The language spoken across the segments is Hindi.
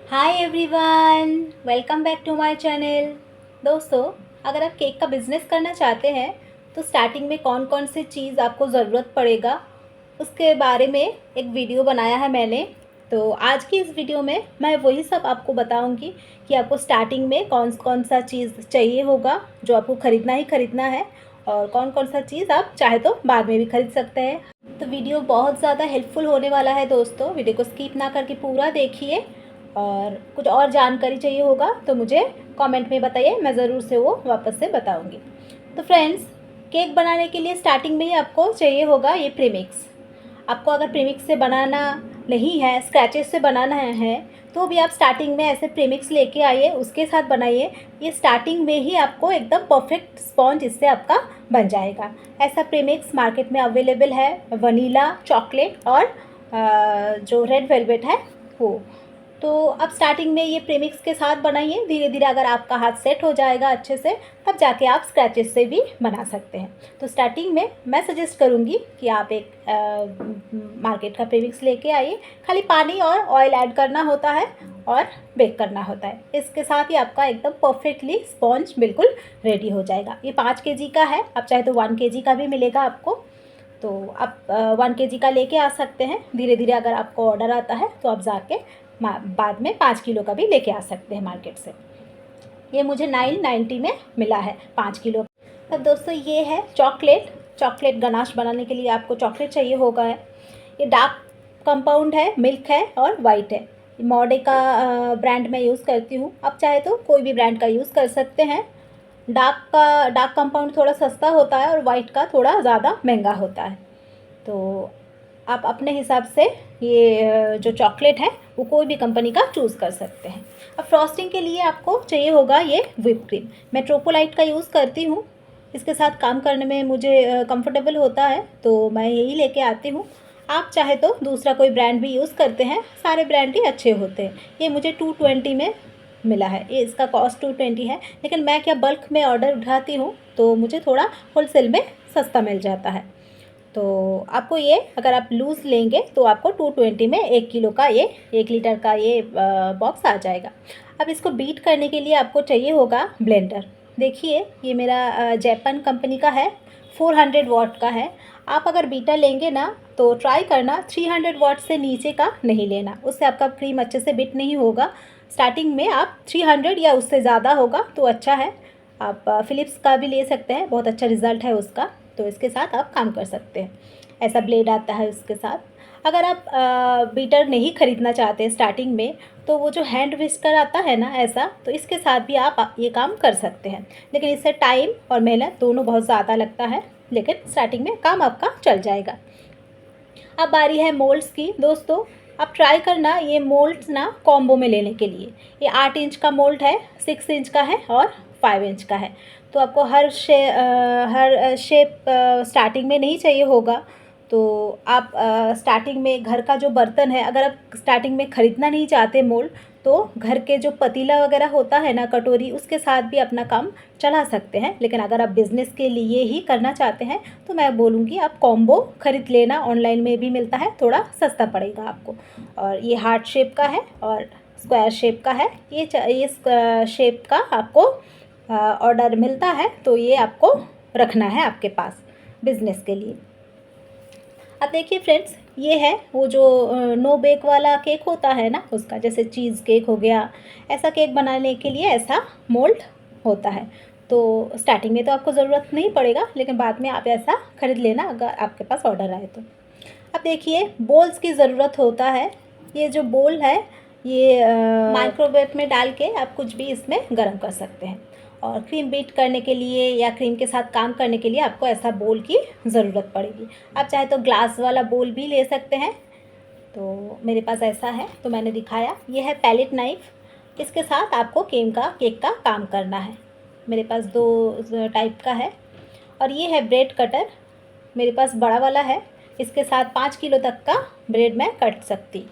Hi everyone, welcome back to my channel. दोस्तों, अगर आप केक का बिज़नेस करना चाहते हैं तो स्टार्टिंग में कौन कौन सी चीज़ आपको ज़रूरत पड़ेगा उसके बारे में एक वीडियो बनाया है मैंने। तो आज की इस वीडियो में मैं वही सब आपको बताऊंगी कि आपको स्टार्टिंग में कौन कौन सा चीज़ चाहिए होगा जो आपको ख़रीदना ही ख़रीदना है, और कौन कौन सा चीज़ आप चाहे तो बाद में भी ख़रीद सकते हैं। तो वीडियो बहुत ज़्यादा हेल्पफुल होने वाला है दोस्तों, वीडियो को स्किप ना करके पूरा देखिए। और कुछ और जानकारी चाहिए होगा तो मुझे कमेंट में बताइए, मैं ज़रूर से वो वापस से बताऊंगी। तो फ्रेंड्स, केक बनाने के लिए स्टार्टिंग में ही आपको चाहिए होगा ये प्रीमिक्स। आपको अगर प्रीमिक्स से बनाना नहीं है, स्क्रैचेस से बनाना है तो भी आप स्टार्टिंग में ऐसे प्रीमिक्स लेके आइए, उसके साथ बनाइए। ये स्टार्टिंग में ही आपको एकदम परफेक्ट स्पॉन्ज इससे आपका बन जाएगा। ऐसा प्रीमिक्स मार्केट में अवेलेबल है, वनीला, चॉकलेट और जो रेड वेलवेट है वो। तो अब स्टार्टिंग में ये प्रीमिक्स के साथ बनाइए, धीरे धीरे अगर आपका हाथ सेट हो जाएगा अच्छे से तब जाके आप स्क्रैचेस से भी बना सकते हैं। तो स्टार्टिंग में मैं सजेस्ट करूँगी कि आप एक मार्केट का प्रीमिक्स लेके आइए। खाली पानी और ऑयल ऐड करना होता है और बेक करना होता है। इसके साथ ही आपका एकदम परफेक्टली स्पॉन्ज बिल्कुल रेडी हो जाएगा। ये 5 kg का है, आप चाहे तो 1 kg का भी मिलेगा आपको। तो आप 1 kg का लेके आ सकते हैं। धीरे धीरे अगर आपको ऑर्डर आता है तो आप जाके बाद में 5 किलो का भी लेके आ सकते हैं मार्केट से। ये मुझे 990 में मिला है 5 किलो। अब दोस्तों, ये है चॉकलेट गनाश बनाने के लिए आपको चॉकलेट चाहिए होगा। ये डार्क कंपाउंड है, मिल्क है और वाइट है। मॉडे का ब्रांड मैं यूज़ करती हूँ, आप चाहे तो कोई भी ब्रांड का यूज़ कर सकते हैं। डार्क कंपाउंड थोड़ा सस्ता होता है और वाइट का थोड़ा ज़्यादा महंगा होता है। तो आप अपने हिसाब से ये जो चॉकलेट है वो कोई भी कंपनी का चूज़ कर सकते हैं। अब फ्रॉस्टिंग के लिए आपको चाहिए होगा ये व्हिप क्रीम। मैं ट्रोपोलाइट का यूज़ करती हूँ, इसके साथ काम करने में मुझे कंफर्टेबल होता है तो मैं यही लेके आती हूँ। आप चाहे तो दूसरा कोई ब्रांड भी यूज़ करते हैं, सारे ब्रांड ही अच्छे होते हैं। ये मुझे 220 में मिला है, ये इसका कॉस्ट 220 है, लेकिन मैं क्या बल्क में ऑर्डर उठाती हूँ तो मुझे थोड़ा होलसेल में सस्ता मिल जाता है। तो आपको ये अगर आप लूज़ लेंगे तो आपको 220 में 1 किलो का ये 1 लीटर का ये बॉक्स आ जाएगा। अब इसको बीट करने के लिए आपको चाहिए होगा ब्लेंडर। देखिए, ये मेरा जैपन कंपनी का है, 400 वाट का है। आप अगर बीटर लेंगे ना तो ट्राई करना 300 वाट से नीचे का नहीं लेना, उससे आपका क्रीम अच्छे से बीट नहीं होगा। स्टार्टिंग में आप 300 या उससे ज़्यादा होगा तो अच्छा है। आप फ़िलिप्स का भी ले सकते हैं, बहुत अच्छा रिज़ल्ट है उसका। तो इसके साथ आप काम कर सकते हैं, ऐसा ब्लेड आता है उसके साथ। अगर आप बीटर नहीं ख़रीदना चाहते स्टार्टिंग में तो वो जो हैंड विस्कर आता है ना ऐसा, तो इसके साथ भी आप ये काम कर सकते हैं। लेकिन इससे टाइम और मेहनत दोनों बहुत ज़्यादा लगता है, लेकिन स्टार्टिंग में काम आपका चल जाएगा। अब बारी है मोल्ड्स की। दोस्तों, आप ट्राई करना ये मोल्ड्स ना कॉम्बो में लेने के लिए। ये 8 इंच का मोल्ड है, 6 इंच का है और 5 इंच का है। तो आपको हर शेप स्टार्टिंग में नहीं चाहिए होगा। तो आप स्टार्टिंग में घर का जो बर्तन है, अगर आप स्टार्टिंग में ख़रीदना नहीं चाहते मोल्ड, तो घर के जो पतीला वगैरह होता है ना, कटोरी, उसके साथ भी अपना काम चला सकते हैं। लेकिन अगर आप बिज़नेस के लिए ही करना चाहते हैं तो मैं बोलूँगी आप कॉम्बो ख़रीद लेना, ऑनलाइन में भी मिलता है, थोड़ा सस्ता पड़ेगा आपको। और ये हार्ट शेप का है और स्क्वायर शेप का है। ये शेप का आपको ऑर्डर मिलता है तो ये आपको रखना है आपके पास बिज़नेस के लिए। अब देखिए फ्रेंड्स, ये है वो जो नो बेक वाला केक होता है ना, उसका, जैसे चीज़ केक हो गया, ऐसा केक बनाने के लिए ऐसा मोल्ड होता है। तो स्टार्टिंग में तो आपको ज़रूरत नहीं पड़ेगा, लेकिन बाद में आप ऐसा ख़रीद लेना अगर आपके पास ऑर्डर आए तो। अब देखिए, बोल्स की ज़रूरत होता है। ये जो बोल है ये माइक्रोवेव में डाल के आप कुछ भी इसमें गर्म कर सकते हैं। और क्रीम बीट करने के लिए या क्रीम के साथ काम करने के लिए आपको ऐसा बोल की ज़रूरत पड़ेगी। आप चाहे तो ग्लास वाला बोल भी ले सकते हैं। तो मेरे पास ऐसा है तो मैंने दिखाया। ये है पैलेट नाइफ़, इसके साथ आपको केक का काम करना है। मेरे पास 2 टाइप का है। और ये है ब्रेड कटर, मेरे पास बड़ा वाला है, इसके साथ 5 किलो तक का ब्रेड मैं कट सकती।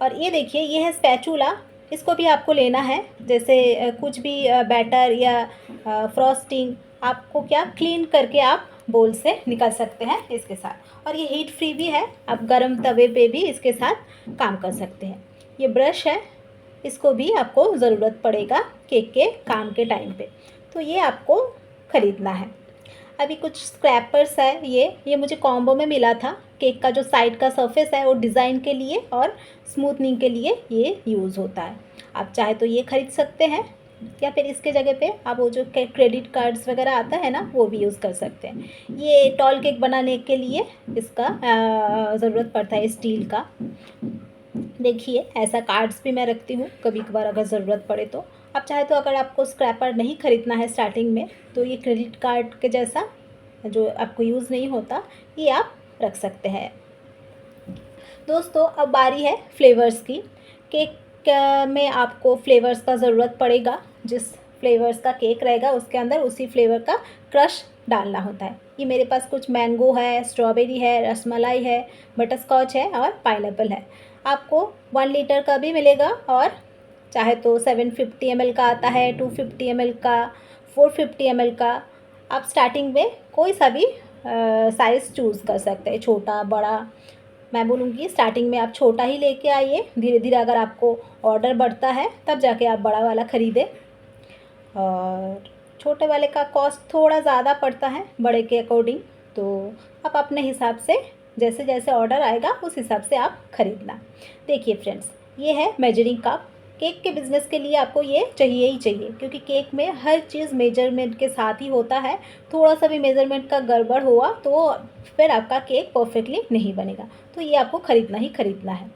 और ये देखिए, ये है स्पैचूला, इसको भी आपको लेना है। जैसे कुछ भी बैटर या फ्रॉस्टिंग आपको क्या क्लीन करके आप बोल से निकाल सकते हैं इसके साथ। और ये हीट फ्री भी है, आप गरम तवे पे भी इसके साथ काम कर सकते हैं। ये ब्रश है, इसको भी आपको ज़रूरत पड़ेगा केक के काम के टाइम पे, तो ये आपको ख़रीदना है। अभी कुछ स्क्रैपर्स है, ये मुझे कॉम्बो में मिला था। केक का जो साइड का सरफेस है वो डिज़ाइन के लिए और स्मूथनिंग के लिए ये यूज़ होता है। आप चाहे तो ये ख़रीद सकते हैं, या फिर इसके जगह पे आप वो जो क्रेडिट कार्ड्स वगैरह आता है ना, वो भी यूज़ कर सकते हैं। ये टॉल केक बनाने के लिए इसका ज़रूरत पड़ता है स्टील का। देखिए ऐसा कार्ड्स भी मैं रखती हूँ कभी कभार अगर ज़रूरत पड़े तो। आप चाहे तो अगर आपको स्क्रैपर नहीं ख़रीदना है स्टार्टिंग में, तो ये क्रेडिट कार्ड के जैसा जो आपको यूज़ नहीं होता, ये आप रख सकते हैं। दोस्तों अब बारी है फ्लेवर्स की। केक में आपको फ्लेवर्स का ज़रूरत पड़ेगा। जिस फ्लेवर्स का केक रहेगा उसके अंदर उसी फ्लेवर का क्रश डालना होता है। ये मेरे पास कुछ मैंगो है, स्ट्रॉबेरी है, रसमलाई है, बटरस्कॉच है और पाइनएप्पल है। आपको 1 लीटर का भी मिलेगा और चाहे तो 750 ml का आता है, 250 ml का, 450 ml का। आप स्टार्टिंग में कोई सा भी साइज़ चूज़ कर सकते हैं, छोटा बड़ा। मैं बोलूँगी स्टार्टिंग में आप छोटा ही लेके आइए, धीरे धीरे अगर आपको ऑर्डर बढ़ता है तब जाके आप बड़ा वाला ख़रीदें। और छोटे वाले का कॉस्ट थोड़ा ज़्यादा पड़ता है बड़े के अकॉर्डिंग, तो आप अपने हिसाब से जैसे जैसे ऑर्डर आएगा उस हिसाब से आप ख़रीदना। देखिए फ्रेंड्स, ये है मेजरिंग कप। केक के बिज़नेस के लिए आपको ये चाहिए ही चाहिए, क्योंकि केक में हर चीज़ मेजरमेंट के साथ ही होता है। थोड़ा सा भी मेजरमेंट का गड़बड़ हुआ तो फिर आपका केक परफेक्टली नहीं बनेगा, तो ये आपको ख़रीदना ही ख़रीदना है।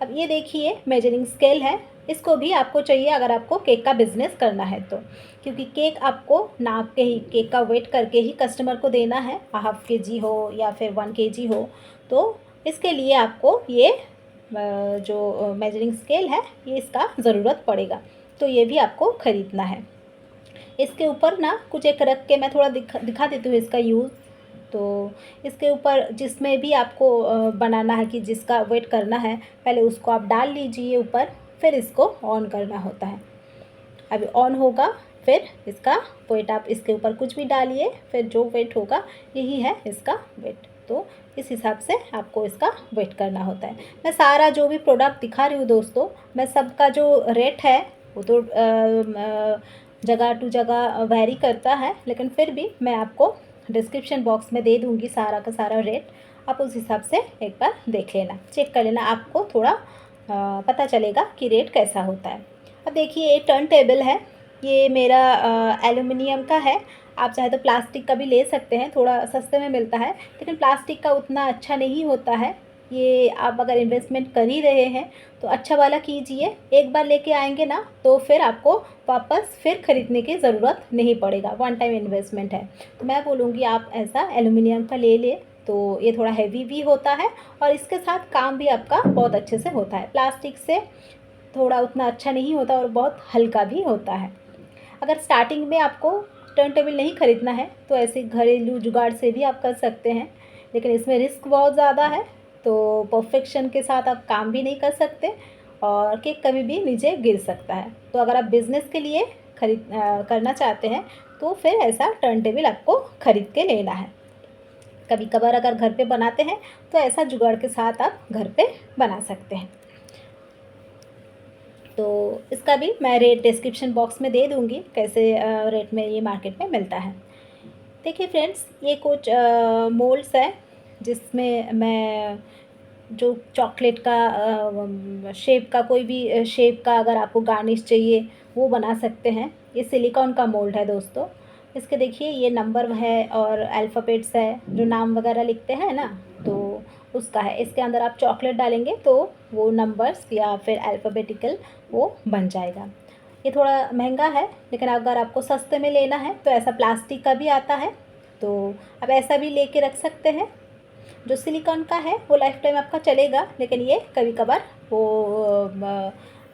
अब ये देखिए मेजरिंग स्केल है, इसको भी आपको चाहिए अगर आपको केक का बिज़नेस करना है तो, क्योंकि केक आपको नाप के ही, केक का वेट करके ही कस्टमर को देना है। हाफ kg हो या फिर 1 kg हो, तो इसके लिए आपको ये जो मेजरिंग स्केल है ये इसका ज़रूरत पड़ेगा, तो ये भी आपको ख़रीदना है। इसके ऊपर ना कुछ एक रख के मैं थोड़ा दिखा देती हूँ इसका यूज़। तो इसके ऊपर जिसमें भी आपको बनाना है कि जिसका वेट करना है, पहले उसको आप डाल लीजिए ऊपर, फिर इसको ऑन करना होता है। अभी ऑन होगा, फिर इसका वेट आप इसके ऊपर कुछ भी डालिए, फिर जो वेट होगा यही है इसका वेट। तो इस हिसाब से आपको इसका वेट करना होता है। मैं सारा जो भी प्रोडक्ट दिखा रही हूँ दोस्तों, मैं सबका जो रेट है वो तो जगह टू जगह वेरी करता है, लेकिन फिर भी मैं आपको डिस्क्रिप्शन बॉक्स में दे दूँगी सारा का सारा रेट। आप उस हिसाब से एक बार देख लेना, चेक कर लेना, आपको थोड़ा पता चलेगा कि रेट कैसा होता है। अब देखिए ये टर्न टेबल है, ये मेरा एल्युमिनियम का है। आप चाहे तो प्लास्टिक का भी ले सकते हैं, थोड़ा सस्ते में मिलता है, लेकिन प्लास्टिक का उतना अच्छा नहीं होता है। ये आप अगर इन्वेस्टमेंट कर ही रहे हैं तो अच्छा वाला कीजिए। एक बार लेके आएंगे ना तो फिर आपको वापस फिर ख़रीदने की ज़रूरत नहीं पड़ेगा, 1 टाइम इन्वेस्टमेंट है। तो मैं बोलूँगी आप ऐसा एल्युमिनियम का ले लें, तो ये थोड़ा हैवी भी होता है और इसके साथ काम भी आपका बहुत अच्छे से होता है। प्लास्टिक से थोड़ा उतना अच्छा नहीं होता और बहुत हल्का भी होता है। अगर स्टार्टिंग में आपको टर्न टेबल नहीं ख़रीदना है तो ऐसे घरेलू जुगाड़ से भी आप कर सकते हैं, लेकिन इसमें रिस्क बहुत ज़्यादा है, तो परफेक्शन के साथ आप काम भी नहीं कर सकते और केक कभी भी नीचे गिर सकता है। तो अगर आप बिज़नेस के लिए करना चाहते हैं तो फिर ऐसा टर्न टेबल आपको ख़रीद के लेना है। कभी कभार अगर घर पे बनाते हैं तो ऐसा जुगाड़ के साथ आप घर पे बना सकते हैं। तो इसका भी मैं रेट डिस्क्रिप्शन बॉक्स में दे दूँगी, कैसे रेट में ये मार्केट में मिलता है। देखिए फ्रेंड्स, ये कुछ मोल्ड्स है जिसमें मैं जो चॉकलेट का शेप का, कोई भी शेप का अगर आपको गार्निश चाहिए वो बना सकते हैं। ये सिलिकॉन का मोल्ड है दोस्तों। इसके देखिए ये नंबर है और अल्फ़ाबेट्स है, जो नाम वगैरह लिखते हैं ना, तो उसका है। इसके अंदर आप चॉकलेट डालेंगे तो वो नंबर्स या फिर अल्फ़ाबेटिकल वो बन जाएगा। ये थोड़ा महंगा है, लेकिन अगर आपको सस्ते में लेना है तो ऐसा प्लास्टिक का भी आता है, तो आप ऐसा भी लेके रख सकते हैं। जो सिलिकॉन का है वो लाइफ टाइम आपका चलेगा, लेकिन ये कभी कभार वो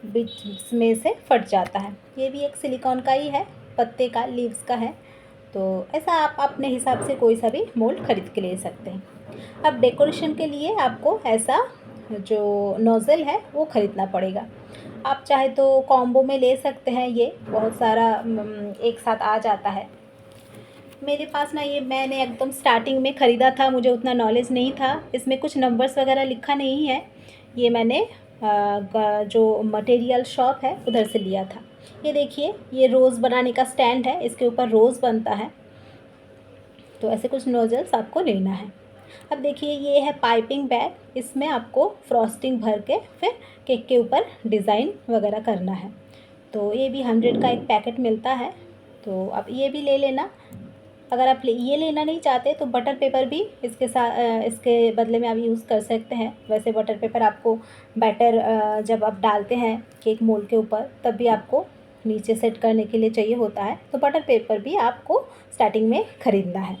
बीच में से फट जाता है। ये भी एक सिलिकॉन का ही है, पत्ते का, लीव्स का है। तो ऐसा आप अपने हिसाब से कोई सा भी मोल्ड ख़रीद के ले सकते हैं। अब डेकोरेशन के लिए आपको ऐसा जो नोज़ल है वो ख़रीदना पड़ेगा। आप चाहे तो कॉम्बो में ले सकते हैं, ये बहुत सारा एक साथ आ जाता है। मेरे पास ना ये मैंने एकदम स्टार्टिंग में ख़रीदा था, मुझे उतना नॉलेज नहीं था, इसमें कुछ नंबर्स वगैरह लिखा नहीं है। ये मैंने जो मटेरियल शॉप है उधर से लिया था। ये देखिए, ये रोज़ बनाने का स्टैंड है, इसके ऊपर रोज़ बनता है। तो ऐसे कुछ नोजल्स आपको लेना है। अब देखिए, ये है पाइपिंग बैग, इसमें आपको फ्रॉस्टिंग भर के फिर केक के ऊपर डिज़ाइन वगैरह करना है। तो ये भी 100 का एक पैकेट मिलता है, तो आप ये भी ले लेना। अगर आप ये लेना नहीं चाहते तो बटर पेपर भी इसके साथ इसके बदले में आप यूज़ कर सकते हैं। वैसे बटर पेपर आपको बैटर जब आप डालते हैं केक मोल्ड के ऊपर तब भी आपको नीचे सेट करने के लिए चाहिए होता है, तो बटर पेपर भी आपको स्टार्टिंग में ख़रीदना है।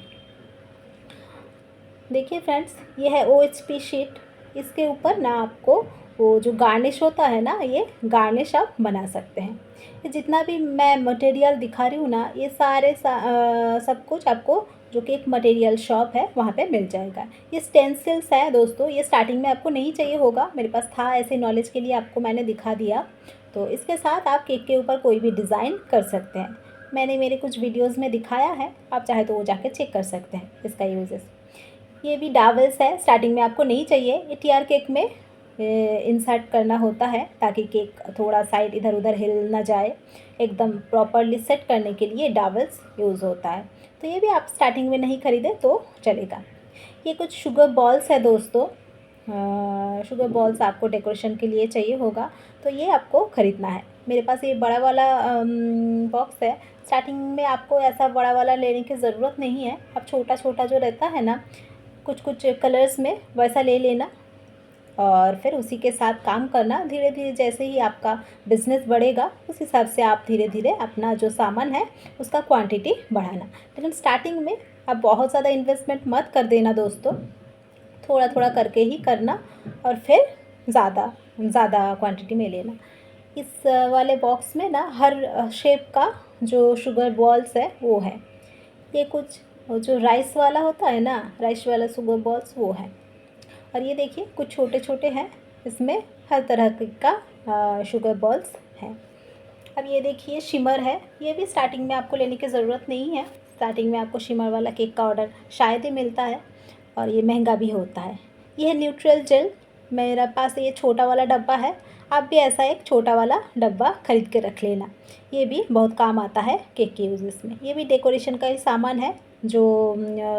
देखिए फ्रेंड्स, ये है OHP शीट, इसके ऊपर ना आपको वो जो गार्निश होता है ना, ये गार्निश आप बना सकते हैं। ये जितना भी मैं मटेरियल दिखा रही हूँ ना, ये सब कुछ आपको जो कि एक मटेरियल शॉप है वहाँ पे मिल जाएगा। ये स्टेंसिल्स है दोस्तों, ये स्टार्टिंग में आपको नहीं चाहिए होगा, मेरे पास था, ऐसे नॉलेज के लिए आपको मैंने दिखा दिया। तो इसके साथ आप केक के ऊपर कोई भी डिज़ाइन कर सकते हैं। मैंने मेरे कुछ वीडियोज़ में दिखाया है, आप चाहे तो वो जाके चेक कर सकते हैं इसका यूजेस। ये भी डावल्स है, स्टार्टिंग में आपको नहीं चाहिए, ये टीआर केक में इंसर्ट करना होता है ताकि केक थोड़ा साइड इधर उधर हिल ना जाए। एकदम प्रॉपरली सेट करने के लिए डावल्स यूज़ होता है, तो ये भी आप स्टार्टिंग में नहीं खरीदें तो चलेगा। ये कुछ शुगर बॉल्स है दोस्तों, शुगर बॉल्स आपको डेकोरेशन के लिए चाहिए होगा, तो ये आपको ख़रीदना है। मेरे पास ये बड़ा वाला बॉक्स है। स्टार्टिंग में आपको ऐसा बड़ा वाला लेने की ज़रूरत नहीं है, अब छोटा छोटा जो रहता है ना कुछ कुछ कलर्स में, वैसा ले लेना और फिर उसी के साथ काम करना। धीरे धीरे जैसे ही आपका बिज़नेस बढ़ेगा उस हिसाब से आप धीरे धीरे अपना जो सामान है उसका क्वांटिटी बढ़ाना। लेकिन स्टार्टिंग में आप बहुत ज़्यादा इन्वेस्टमेंट मत कर देना दोस्तों, थोड़ा थोड़ा करके ही करना और फिर ज़्यादा ज़्यादा क्वांटिटी में लेना। इस वाले बॉक्स में ना हर शेप का जो शुगर बॉल्स है वो है। ये कुछ जो राइस वाला होता है ना, राइस वाला शुगर बॉल्स वो है। और ये देखिए कुछ छोटे छोटे हैं, इसमें हर तरह का शुगर बॉल्स हैं। अब ये देखिए शिमर है, ये भी स्टार्टिंग में आपको लेने की ज़रूरत नहीं है। स्टार्टिंग में आपको शिमर वाला केक का ऑर्डर शायद ही मिलता है और ये महंगा भी होता है। ये है न्यूट्रल जेल, मेरे पास ये छोटा वाला डब्बा है, आप भी ऐसा एक छोटा वाला डब्बा ख़रीद के रख लेना। ये भी बहुत काम आता है केक के यूज़ेस में। ये भी डेकोरेशन का ही सामान है। जो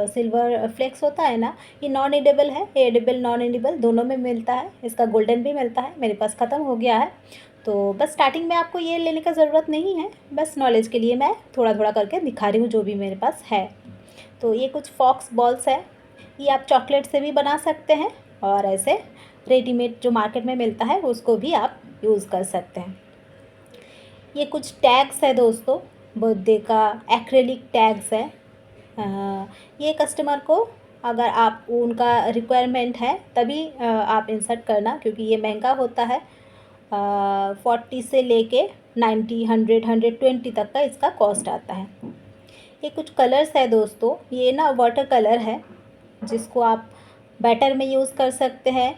सिल्वर फ्लेक्स होता है ना, ये नॉन एडिबल है, एडिबल नॉन एडिबल दोनों में मिलता है, इसका गोल्डन भी मिलता है, मेरे पास ख़त्म हो गया है। तो बस स्टार्टिंग में आपको ये लेने का ज़रूरत नहीं है, बस नॉलेज के लिए मैं थोड़ा थोड़ा करके दिखा रही हूँ जो भी मेरे पास है। तो ये कुछ फॉक्स बॉल्स है, ये आप चॉकलेट से भी बना सकते हैं और ऐसे रेडीमेड जो मार्केट में मिलता है उसको भी आप यूज़ कर सकते हैं। ये कुछ टैग्स है दोस्तों, बर्थडे का एक्रेलिक टैग्स है। ये कस्टमर को अगर आप उनका रिक्वायरमेंट है तभी आप इंसर्ट करना, क्योंकि ये महंगा होता है। 40 से लेके 90, 100, 120 तक का इसका कॉस्ट आता है। ये कुछ कलर्स है दोस्तों, ये ना वाटर कलर है जिसको आप बैटर में यूज़ कर सकते हैं।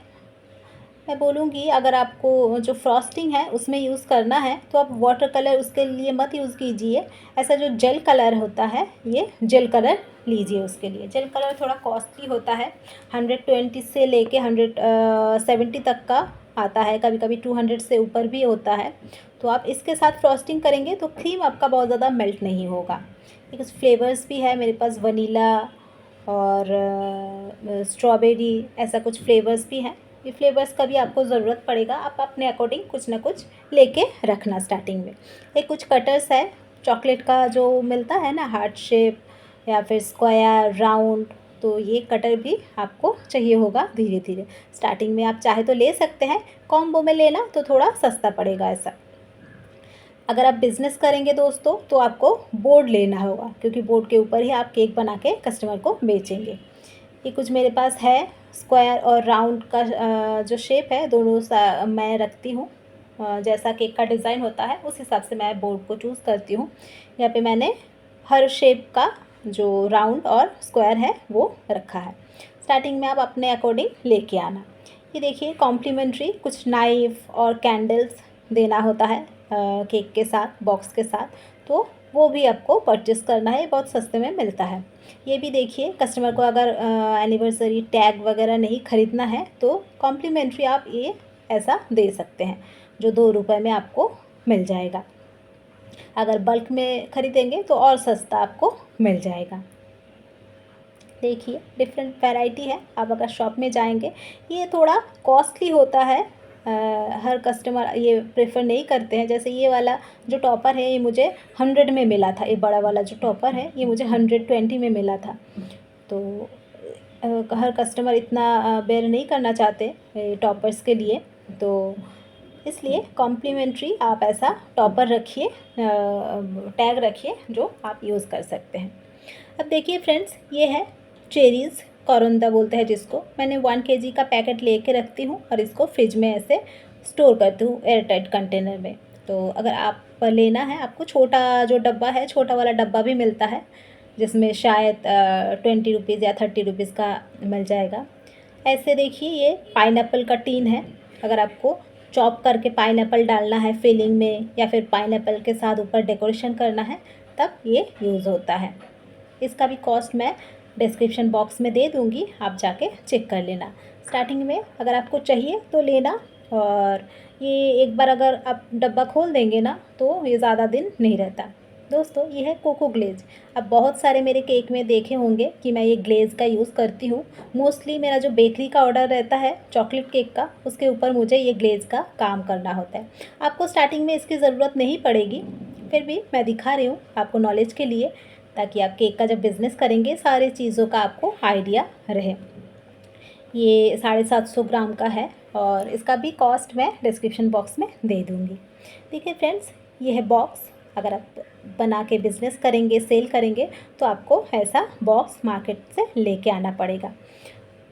मैं बोलूँगी अगर आपको जो फ्रॉस्टिंग है उसमें यूज़ करना है तो आप वाटर कलर उसके लिए मत यूज़ कीजिए। ऐसा जो जेल कलर होता है, ये जेल कलर लीजिए उसके लिए। जेल कलर थोड़ा कॉस्टली होता है, 120 से लेके 170 तक का आता है, कभी कभी 200 से ऊपर भी होता है। तो आप इसके साथ फ्रॉस्टिंग करेंगे तो क्रीम आपका बहुत ज़्यादा मेल्ट नहीं होगा। कुछ फ्लेवर्स भी है मेरे पास, वनीला और स्ट्रॉबेरी, ऐसा कुछ फ्लेवर्स भी हैं। ये फ्लेवर्स का भी आपको ज़रूरत पड़ेगा, आप अपने अकॉर्डिंग कुछ ना कुछ लेके रखना स्टार्टिंग में। ये कुछ कटर्स है, चॉकलेट का जो मिलता है ना हार्ट शेप या फिर स्क्वायर राउंड, तो ये कटर भी आपको चाहिए होगा धीरे धीरे। स्टार्टिंग में आप चाहे तो ले सकते हैं, कॉम्बो में लेना तो थोड़ा सस्ता पड़ेगा ऐसा। अगर आप बिज़नेस करेंगे दोस्तों तो आपको बोर्ड लेना होगा, क्योंकि बोर्ड के ऊपर ही आप केक बना के कस्टमर को बेचेंगे। ये कुछ मेरे पास है, स्क्वायर और राउंड का जो शेप है दोनों मैं रखती हूँ। जैसा केक का डिज़ाइन होता है उस हिसाब से मैं बोर्ड को चूज़ करती हूँ। यहाँ पे मैंने हर शेप का जो राउंड और स्क्वायर है वो रखा है। स्टार्टिंग में आप अपने अकॉर्डिंग लेके आना। ये देखिए कॉम्प्लीमेंट्री कुछ नाइफ़ और कैंडल्स देना होता है केक के साथ, बॉक्स के साथ, तो वो भी आपको परचेस करना है, बहुत सस्ते में मिलता है। ये भी देखिए, कस्टमर को अगर एनिवर्सरी टैग वगैरह नहीं ख़रीदना है तो कॉम्प्लीमेंट्री आप ये ऐसा दे सकते हैं, जो 2 रुपये में आपको मिल जाएगा। अगर बल्क में ख़रीदेंगे तो और सस्ता आपको मिल जाएगा। देखिए डिफरेंट वैरायटी है, आप अगर शॉप में जाएंगे। ये थोड़ा कॉस्टली होता है, हर कस्टमर ये प्रेफर नहीं करते हैं। जैसे ये वाला जो टॉपर है ये मुझे 100 में मिला था, ये बड़ा वाला जो टॉपर है ये मुझे 120 में मिला था। तो हर कस्टमर इतना बेयर नहीं करना चाहते टॉपर्स के लिए, तो इसलिए कॉम्प्लीमेंट्री आप ऐसा टॉपर रखिए, टैग रखिए जो आप यूज़ कर सकते हैं। अब देखिए फ्रेंड्स, ये है चेरीज़ कौरंदा बोलते हैं जिसको। मैंने 1 kg का पैकेट लेके रखती हूँ और इसको फ्रिज में ऐसे स्टोर करती हूँ एयर टाइट कंटेनर में। तो अगर आप लेना है, आपको छोटा जो डब्बा है, छोटा वाला डब्बा भी मिलता है जिसमें शायद 20 रुपीज़ या 30 रुपीज़ का मिल जाएगा। ऐसे देखिए ये पाइनएप्पल का टीन है। अगर आपको चॉप करके पाइनएप्पल डालना है फिलिंग में, या फिर पाइनएप्पल के साथ ऊपर डेकोरेशन करना है, तब ये यूज़ होता है। इसका भी कॉस्ट मैं डिस्क्रिप्शन बॉक्स में दे दूँगी, आप जाके चेक कर लेना। स्टार्टिंग में अगर आपको चाहिए तो लेना, और ये एक बार अगर आप डब्बा खोल देंगे ना तो ये ज़्यादा दिन नहीं रहता। दोस्तों ये है कोको ग्लेज़। अब बहुत सारे मेरे केक में देखे होंगे कि मैं ये ग्लेज़ का यूज़ करती हूँ। मोस्टली मेरा जो बेकरी का ऑर्डर रहता है चॉकलेट केक का, उसके ऊपर मुझे ये ग्लेज़ का काम करना होता है। आपको स्टार्टिंग में इसकी ज़रूरत नहीं पड़ेगी, फिर भी मैं दिखा रही हूँ आपको नॉलेज के लिए, ताकि आप केक का जब बिज़नेस करेंगे सारी चीज़ों का आपको आइडिया रहे। ये 750 ग्राम का है और इसका भी कॉस्ट मैं डिस्क्रिप्शन बॉक्स में दे दूँगी। देखिए फ्रेंड्स, ये है बॉक्स। अगर आप बना के बिज़नेस करेंगे, सेल करेंगे, तो आपको ऐसा बॉक्स मार्केट से लेके आना पड़ेगा।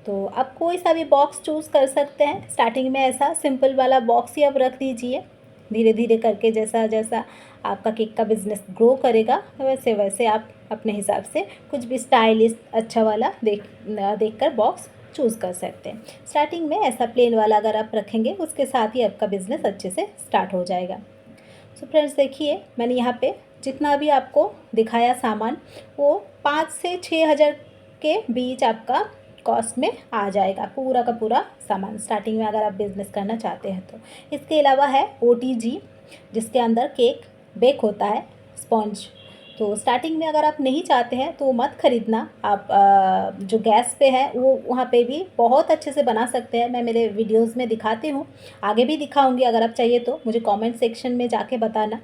तो आप कोई सा भी बॉक्स चूज़ कर सकते हैं। स्टार्टिंग में ऐसा सिंपल वाला बॉक्स ही आप रख दीजिए। धीरे धीरे करके जैसा जैसा आपका केक का बिज़नेस ग्रो करेगा, वैसे वैसे आप अपने हिसाब से कुछ भी स्टाइलिश अच्छा वाला देखकर बॉक्स चूज़ कर सकते हैं। स्टार्टिंग में ऐसा प्लेन वाला अगर आप रखेंगे, उसके साथ ही आपका बिज़नेस अच्छे से स्टार्ट हो जाएगा। सो फ्रेंड्स देखिए, मैंने यहाँ पे जितना भी आपको दिखाया सामान, वो 5 से 6 हज़ार के बीच आपका कॉस्ट में आ जाएगा, पूरा का पूरा सामान, स्टार्टिंग में अगर आप बिज़नेस करना चाहते हैं तो। इसके अलावा है OTG, जिसके अंदर केक बेक होता है, स्पॉन्ज। तो स्टार्टिंग में अगर आप नहीं चाहते हैं तो मत ख़रीदना। आप जो गैस पे है वो वहाँ पे भी बहुत अच्छे से बना सकते हैं। मैं मेरे वीडियोज़ में दिखाती हूँ, आगे भी दिखाऊँगी। अगर आप चाहिए तो मुझे कमेंट सेक्शन में जाके बताना।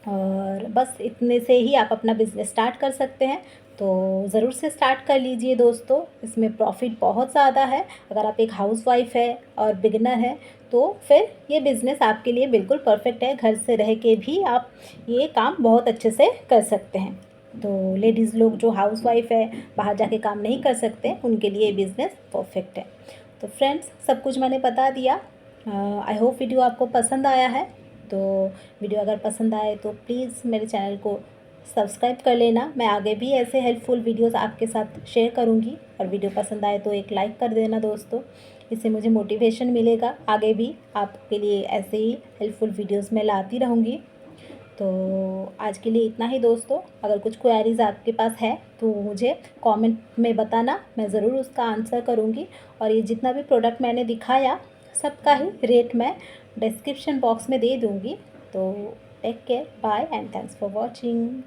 और बस इतने से ही आप अपना बिज़नेस स्टार्ट कर सकते हैं। तो ज़रूर से स्टार्ट कर लीजिए दोस्तों, इसमें प्रॉफिट बहुत ज़्यादा है। अगर आप एक हाउसवाइफ है और बिगिनर है तो फिर ये बिज़नेस आपके लिए बिल्कुल परफेक्ट है। घर से रह के भी आप ये काम बहुत अच्छे से कर सकते हैं। तो लेडीज़ लोग जो हाउसवाइफ है, बाहर जाके काम नहीं कर सकते, उनके लिए ये बिज़नेस परफेक्ट है। तो फ्रेंड्स, सब कुछ मैंने बता दिया। आई होप वीडियो आपको पसंद आया है। तो वीडियो अगर पसंद आए तो प्लीज़ मेरे चैनल को सब्सक्राइब कर लेना। मैं आगे भी ऐसे हेल्पफुल वीडियोस आपके साथ शेयर करूंगी। और वीडियो पसंद आए तो एक लाइक कर देना दोस्तों, इससे मुझे मोटिवेशन मिलेगा। आगे भी आपके लिए ऐसे ही हेल्पफुल वीडियोस मैं लाती रहूँगी। तो आज के लिए इतना ही दोस्तों। अगर कुछ क्वेरीज़ आपके पास है तो मुझे कमेंट में बताना, मैं ज़रूर उसका आंसर करूँगी। और ये जितना भी प्रोडक्ट मैंने दिखाया, सबका ही रेट मैं डिस्क्रिप्शन बॉक्स में दे दूँगी। तो take care, bye and thanks for watching.